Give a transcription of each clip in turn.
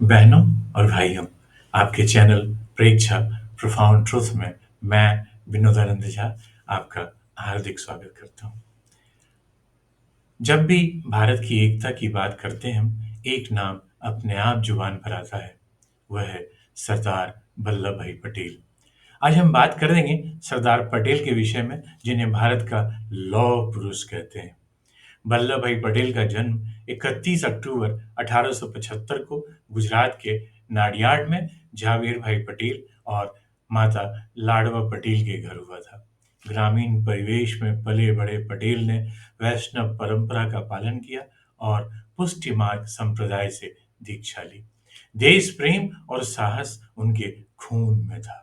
बहनों और भाइयों, आपके चैनल प्रेक्षा प्रोफाउंड ट्रुथ में मैं विनोदानंद झा आपका हार्दिक स्वागत करता हूँ। जब भी भारत की एकता की बात करते हैं हम, एक नाम अपने आप जुबान पर आता है। वह है सरदार वल्लभ भाई पटेल। आज हम बात करेंगे सरदार पटेल के विषय में, जिन्हें भारत का लौह पुरुष कहते हैं। वल्लभ भाई पटेल का जन्म 31 अक्टूबर 1875 को गुजरात के नाडियाड में झावेर भाई पटेल और माता लाडवा पटेल के घर हुआ था। ग्रामीण परिवेश में पले बड़े पटेल ने वैष्णव परंपरा का पालन किया और पुष्टि मार्ग संप्रदाय से दीक्षा ली। देश प्रेम और साहस उनके खून में था।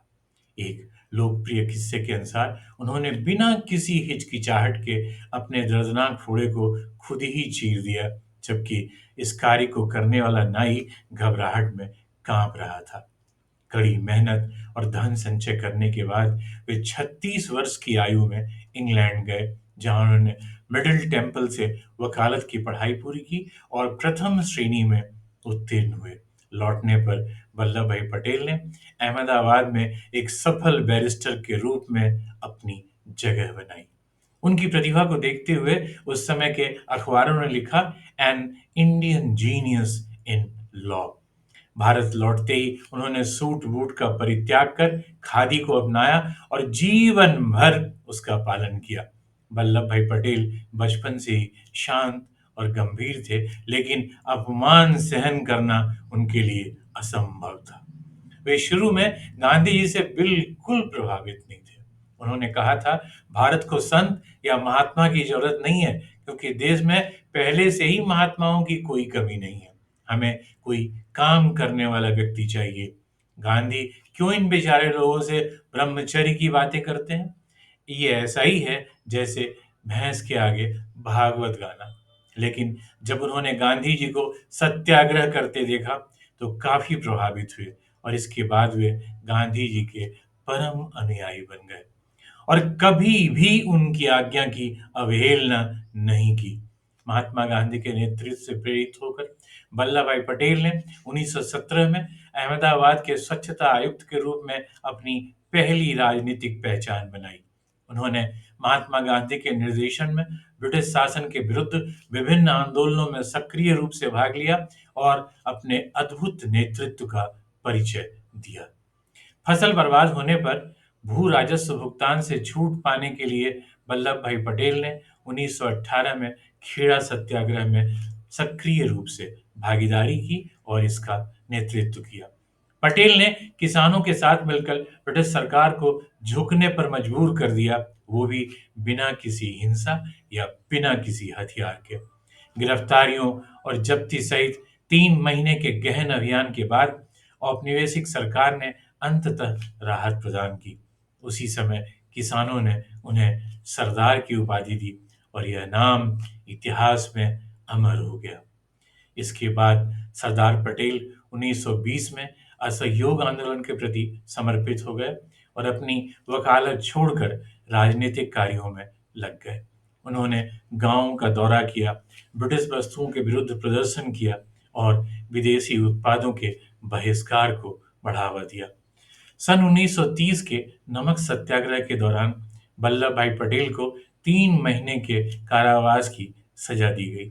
एक लोकप्रिय किस्से के अनुसार उन्होंने बिना किसी हिचकिचाहट के अपने दर्दनाक फोड़े को खुद ही चीर दिया, जबकि इस कार्य को करने वाला नाई घबराहट में कांप रहा था। कड़ी मेहनत और धन संचय करने के बाद वे 36 वर्ष की आयु में इंग्लैंड गए, जहां उन्होंने मिडिल टेम्पल से वकालत की पढ़ाई पूरी की और प्रथम श्रेणी में उत्तीर्ण हुए। लौटने पर वल्लभ भाई पटेल ने अहमदाबाद में एक सफल बैरिस्टर के रूप में अपनी जगह बनाई। उनकी प्रतिभा को देखते हुए उस समय के अखबारों ने लिखा, an Indian genius in law. Bharat लौटते ही उन्होंने सूट बूट का परित्याग कर खादी को अपनाया और जीवन भर उसका पालन किया। वल्लभ भाई पटेल बचपन से ही शांत और गंभीर थे, लेकिन अपमान सहन करना उनके लिए असंभव था। वे शुरू में गांधी जी से बिल्कुल प्रभावित नहीं थे। उन्होंने कहा था, भारत को संत या महात्मा की जरूरत नहीं है, क्योंकि देश में पहले से ही महात्माओं की कोई कमी नहीं है। हमें कोई काम करने वाला व्यक्ति चाहिए। गांधी क्यों इन बेचारे लोगों से ब्रह्मचर्य की बातें करते हैं? ये ऐसा ही है जैसे भैंस के आगे भागवत गाना। लेकिन जब उन्होंने गांधी जी को सत्याग्रह करते देखा तो काफी प्रभावित हुए और इसके बाद वे गांधी जी के परम अनुयायी बन गए और कभी भी उनकी आज्ञा की अवहेलना नहीं की। महात्मा गांधी के नेतृत्व से प्रेरित होकर वल्लभ भाई पटेल ने 1917 में अहमदाबाद के स्वच्छता आयुक्त के रूप में अपनी पहली राजनीतिक पहचान बनाई। उन्होंने महात्मा गांधी के निर्देशन में ब्रिटिश शासन के विरुद्ध विभिन्न आंदोलनों में सक्रिय रूप से भाग लिया और अपने अद्भुत नेतृत्व का परिचय दिया। फसल बर्बाद होने पर भू राजस्व भुगतान से छूट पाने के लिए वल्लभ भाई पटेल ने 1918 में खेड़ा सत्याग्रह में सक्रिय रूप से भागीदारी की और इसका नेतृत्व किया। पटेल ने किसानों के साथ मिलकर ब्रिटिश सरकार को झुकने पर मजबूर कर दिया, वो भी बिना किसी हिंसा या बिना किसी हथियार के। गिरफ्तारियों और जब्ती सहित 3 महीने के गहन अभियान के बाद औपनिवेशिक सरकार ने अंततः राहत प्रदान की। उसी समय किसानों ने उन्हें सरदार की उपाधि दी और यह नाम इतिहास में अमर हो गया। इसके बाद सरदार पटेल 1920 में असहयोग आंदोलन के प्रति समर्पित हो गए और अपनी वकालत छोड़कर राजनीतिक कार्यों में लग गए। उन्होंने गांवों का दौरा किया, ब्रिटिश वस्तुओं के विरुद्ध प्रदर्शन किया और विदेशी उत्पादों के बहिष्कार को बढ़ावा दिया। सन 1930 के नमक सत्याग्रह के दौरान वल्लभ भाई पटेल को 3 महीने के कारावास की सजा दी गई।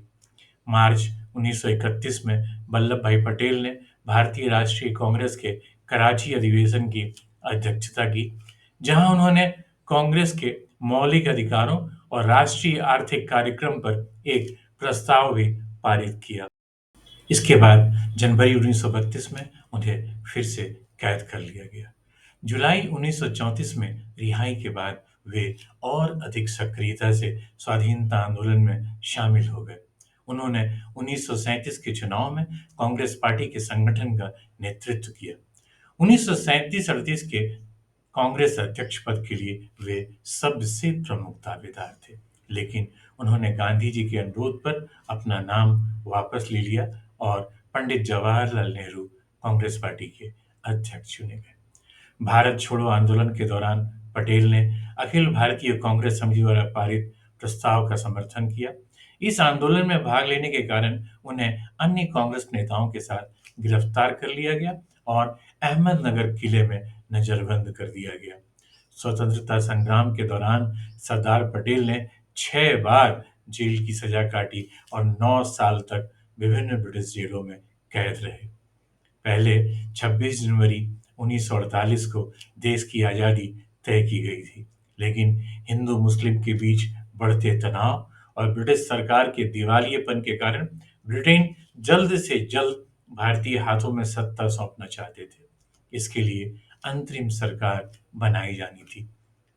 मार्च 1931 में वल्लभ भाई पटेल ने भारतीय राष्ट्रीय कांग्रेस के कराची अधिवेशन की अध्यक्षता की, जहां उन्होंने कांग्रेस के मौलिक अधिकारों और राष्ट्रीय आर्थिक कार्यक्रम पर एक प्रस्ताव भी पारित किया। इसके बाद जनवरी 1932 में उन्हें फिर से कैद कर लिया गया। जुलाई 1934 में रिहाई के बाद वे और अधिक सक्रियता से स्वाधीनता आंदोलन में शामिल हो गए। उन्होंने 1937 के चुनाव में कांग्रेस पार्टी के संगठन का नेतृत्व किया। 1937-38 के कांग्रेस अध्यक्ष पद के लिए वे सबसे प्रमुख दावेदार थे, लेकिन उन्होंने गांधी जी के अनुरोध पर अपना नाम वापस ले लिया और पंडित जवाहरलाल नेहरू कांग्रेस पार्टी के अध्यक्ष चुने गए। भारत छोड़ो आंदोलन के दौरान पटेल ने अखिल भारतीय कांग्रेस समिति द्वारा पारित प्रस्ताव का समर्थन किया। इस आंदोलन में भाग लेने के कारण उन्हें अन्य कांग्रेस नेताओं के साथ गिरफ्तार कर लिया गया और अहमदनगर किले में नजरबंद कर दिया गया। स्वतंत्रता संग्राम के दौरान सरदार पटेल ने 6 बार जेल की सजा काटी और 9 साल तक विभिन्न ब्रिटिश जेलों में कैद रहे। पहले 26 जनवरी 1948 को देश की आज़ादी तय की गई थी, लेकिन हिंदू मुस्लिम के बीच बढ़ते तनाव और ब्रिटिश सरकार के दिवालियेपन के कारण ब्रिटेन जल्द से जल्द भारतीय हाथों में सत्ता सौंपना चाहते थे। इसके लिए अंतरिम सरकार बनाई जानी थी।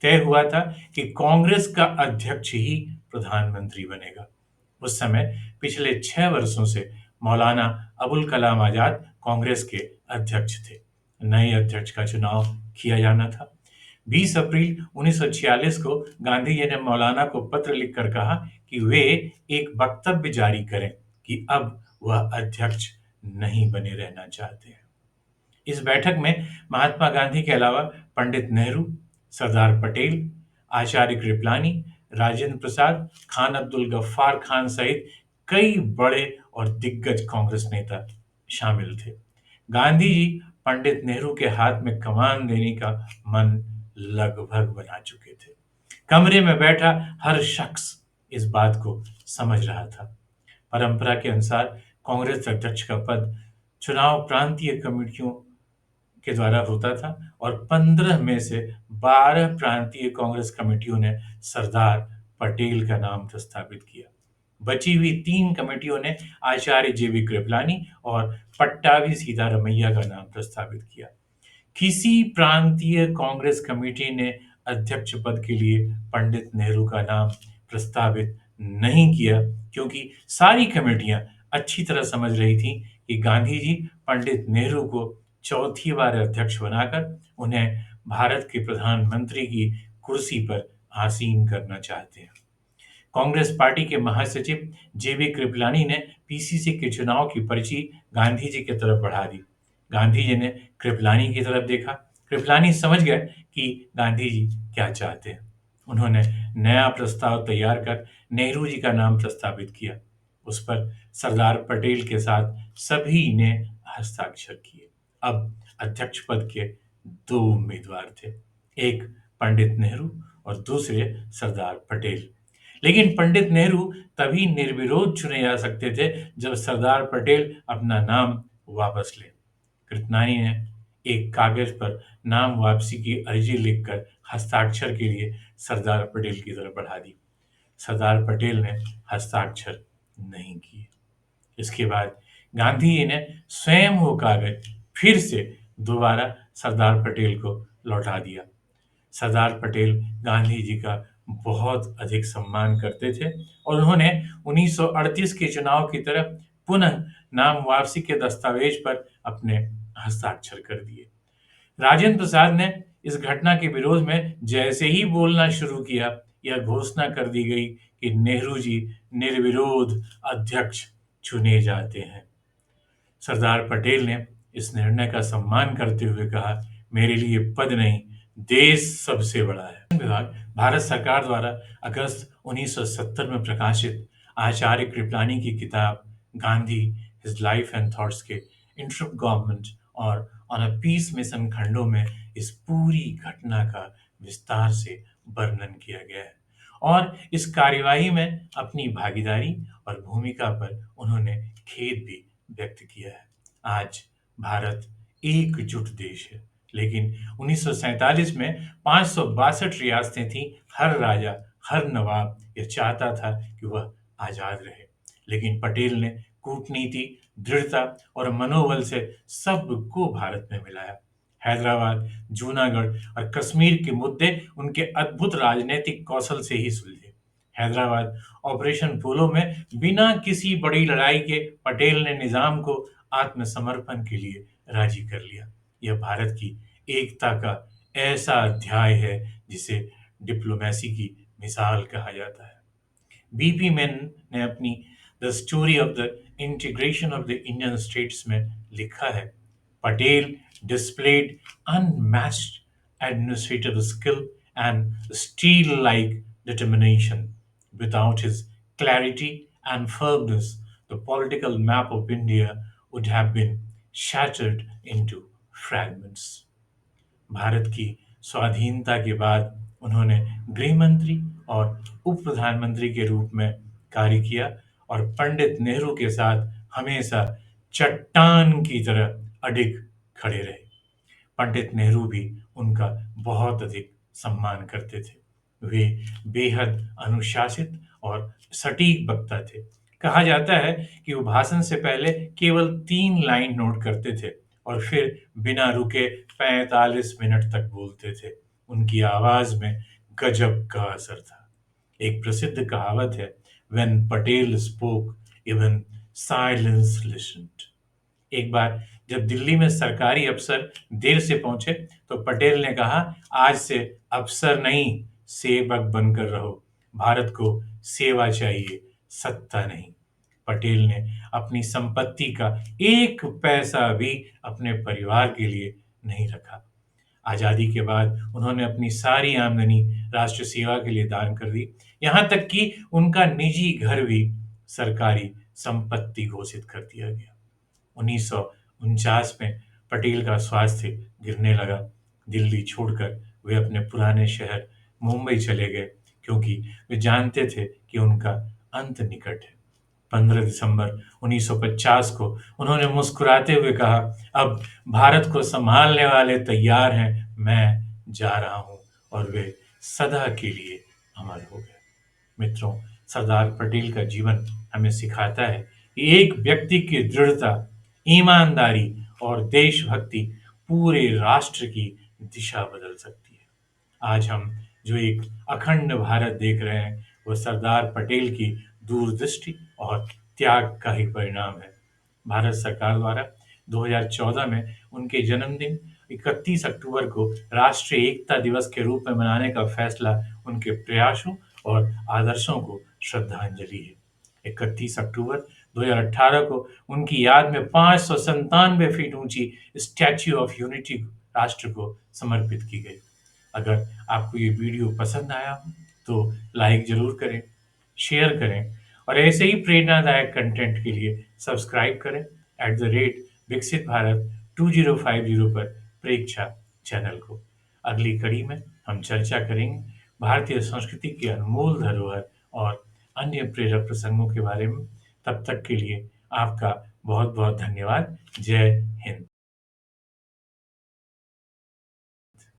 तय हुआ था कि कांग्रेस का अध्यक्ष ही प्रधानमंत्री बनेगा। उस समय पिछले 6 वर्षों से मौलाना अबुल कलाम आजाद कांग्रेस के अध्यक्ष थे। नए अध्यक्ष का चुनाव किया जाना था। 20 अप्रैल 1946 को गांधी जी ने मौलाना को पत्र लिखकर कहा कि वे एक वक्तव्य जारी करें कि अब वह अध्यक्ष नहीं बने रहना चाहते हैं। इस बैठक में महात्मा गांधी के अलावा पंडित नेहरू, सरदार पटेल, आचार्य कृपलानी, राजेंद्र प्रसाद, खान अब्दुल गफ्फार खान सहित कई बड़े और दिग्गज कांग्रेस नेता शामिल थे। गांधी जी पंडित नेहरू के हाथ में कमान देने का मन लगभग बना चुके थे। कमरे में बैठा हर शख्स इस बात को समझ रहा था। परंपरा के अनुसार कांग्रेस अध्यक्ष का पद चुनाव प्रांतीय कमेटियों के द्वारा होता था और 15 में से 12 प्रांतीय कांग्रेस कमेटियों ने सरदार पटेल का नाम प्रस्तावित किया। बची हुई 3 कमेटियों ने आचार्य जेबी कृपलानी और पट्टाभी सीतारमैया का नाम प्रस्तावित किया। किसी प्रांतीय कांग्रेस कमेटी ने अध्यक्ष पद के लिए पंडित नेहरू का नाम प्रस्तावित नहीं किया, क्योंकि सारी कमेटियां अच्छी तरह समझ रही थीं कि गांधी जी पंडित नेहरू को चौथी बार अध्यक्ष बनाकर उन्हें भारत के प्रधानमंत्री की कुर्सी पर आसीन करना चाहते हैं। कांग्रेस पार्टी के महासचिव जेबी कृपलानी ने पीसीसी के चुनाव की पर्ची गांधी जी की तरफ बढ़ा दी। गांधी जी ने कृपलानी की तरफ देखा। कृपलानी समझ गए कि गांधी जी क्या चाहते हैं। उन्होंने नया प्रस्ताव तैयार कर नेहरू जी का नाम प्रस्तावित किया। उस पर सरदार पटेल के साथ सभी ने हस्ताक्षर किए। अब अध्यक्ष पद के 2 उम्मीदवार थे, एक पंडित नेहरू और दूसरे सरदार पटेल। लेकिन पंडित नेहरू तभी निर्विरोध चुने जा सकते थे जब सरदार पटेल अपना नाम वापस लें। कृपलानी ने एक कागज पर नाम वापसी की अर्जी लिखकर हस्ताक्षर के लिए सरदार पटेल की तरफ बढ़ा दी। सरदार पटेल ने हस्ताक्षर नहीं किए। इसके बाद गांधी जी ने स्वयं वो कागज फिर से दोबारा सरदार पटेल को लौटा दिया। सरदार पटेल गांधी जी का बहुत अधिक सम्मान करते थे और उन्होंने 1938 के चुनाव की तरह पुनः नाम वापसी के दस्तावेज पर अपने हस्ताक्षर कर दिए। राजेंद्र प्रसाद ने इस घटना के विरोध में जैसे ही बोलना शुरू किया, यह घोषणा कर दी गई कि नेहरू जी निर्विरोध अध्यक्ष चुने जाते हैं। सरदार पटेल ने इस निर्णय का सम्मान करते हुए कहा, मेरे लिए पद नहीं, देश सबसे बड़ा है। विभाग भारत सरकार द्वारा अगस्त 1970 में प्रकाशित आचार्य कृपलानी की किताब Gandhi his life and thoughts के इंटर गवर्नमेंट और ऑन अ पीस मिशन खंडों में इस पूरी घटना का विस्तार से वर्णन किया गया है और इस कार्यवाही में अपनी भागीदारी और भूमिका पर उन्होंने खेद भी व्यक्त किया है। आज भारत एकजुट देश है, लेकिन 1947 में 562 रियासतें थीं। हर राजा, हर नवाब यह चाहता था कि वह आजाद रहे, लेकिन पटेल ने कूटनीति, दृढ़ता और मनोबल से सबको भारत में मिलाया। हैदराबाद, जूनागढ़ और कश्मीर के मुद्दे उनके अद्भुत राजनीतिक कौशल से ही सुलझे। हैदराबाद ऑपरेशन पोलो में बिना किसी बड़ी लड़ाई के पटेल ने निजाम को आत्मसमर्पण के लिए राजी कर लिया। यह भारत की एकता का ऐसा अध्याय है जिसे डिप्लोमेसी की मिसाल कहा जाता है। बीपी मेन ने अपनी the story of the integration of the Indian states में लिखा है, Patel displayed unmatched administrative skill and steel like determination. Without his clarity and firmness, the political map of India would have been shattered into fragments. Bharat की स्वाधीनता के बाद उन्होंने गृह मंत्री और उप प्रधानमंत्री के रूप में कार्य किया और पंडित नेहरू के साथ हमेशा चट्टान की तरह अडिग खड़े रहे। पंडित नेहरू भी उनका बहुत अधिक सम्मान करते थे। वे बेहद अनुशासित और सटीक वक्ता थे। कहा जाता है कि वो भाषण से पहले केवल 3 लाइन नोट करते थे और फिर बिना रुके 45 मिनट तक बोलते थे। उनकी आवाज में गजब का असर था। एक प्रसिद्ध कहावत है, "When Patel spoke, even silence listened." एक बार जब दिल्ली में सरकारी अफसर देर से पहुंचे तो पटेल ने कहा, आज से अफसर नहीं सेवक बनकर रहो। भारत को सेवा चाहिए, सत्ता नहीं। पटेल ने अपनी संपत्ति का एक पैसा भी अपने परिवार के लिए नहीं रखा। आजादी के बाद उन्होंने अपनी सारी आमदनी राष्ट्र सेवा के लिए दान कर दी। यहाँ तक कि उनका निजी घर भी सरकारी संपत्ति घोषित कर दिया गया। 1949 में पटेल का स्वास्थ्य गिरने लगा। दिल्ली छोड़कर वे अपने पुराने शहर मुंबई चले गए क्योंकि वे जानते थे कि उनका अंत निकट है। 15 दिसंबर 1950 को उन्होंने मुस्कुराते हुए कहा, अब भारत को संभालने वाले तैयार हैं, मैं जा रहा हूं। और वे सदा के लिए अमर हो गए। मित्रों, सरदार पटेल का जीवन हमें सिखाता है कि एक व्यक्ति की दृढ़ता, ईमानदारी और देशभक्ति पूरे राष्ट्र की दिशा बदल सकती है। आज हम जो एक अखंड भारत देख रहे हैं, वो सरदार पटेल की दूरदृष्टि और त्याग का ही परिणाम है। भारत सरकार द्वारा 2014 में उनके जन्मदिन 31 अक्टूबर को राष्ट्रीय एकता दिवस के रूप में मनाने का फैसला उनके प्रयासों और आदर्शों को श्रद्धांजलि है। 31 अक्टूबर 2018 को उनकी याद में 597 फीट ऊंची स्टैच्यू ऑफ यूनिटी राष्ट्र को समर्पित की गई। अगर आपको ये वीडियो पसंद आया हो तो लाइक ज़रूर करें, शेयर करें और ऐसे ही प्रेरणादायक कंटेंट के लिए सब्सक्राइब करें @विकसित भारत 2050 पर प्रेक्षा चैनल को। अगली कड़ी में हम चर्चा करेंगे भारतीय संस्कृति के अनमोल धरोहर और अन्य प्रेरक प्रसंगों के बारे में। तब तक के लिए आपका बहुत बहुत धन्यवाद। जय हिंद।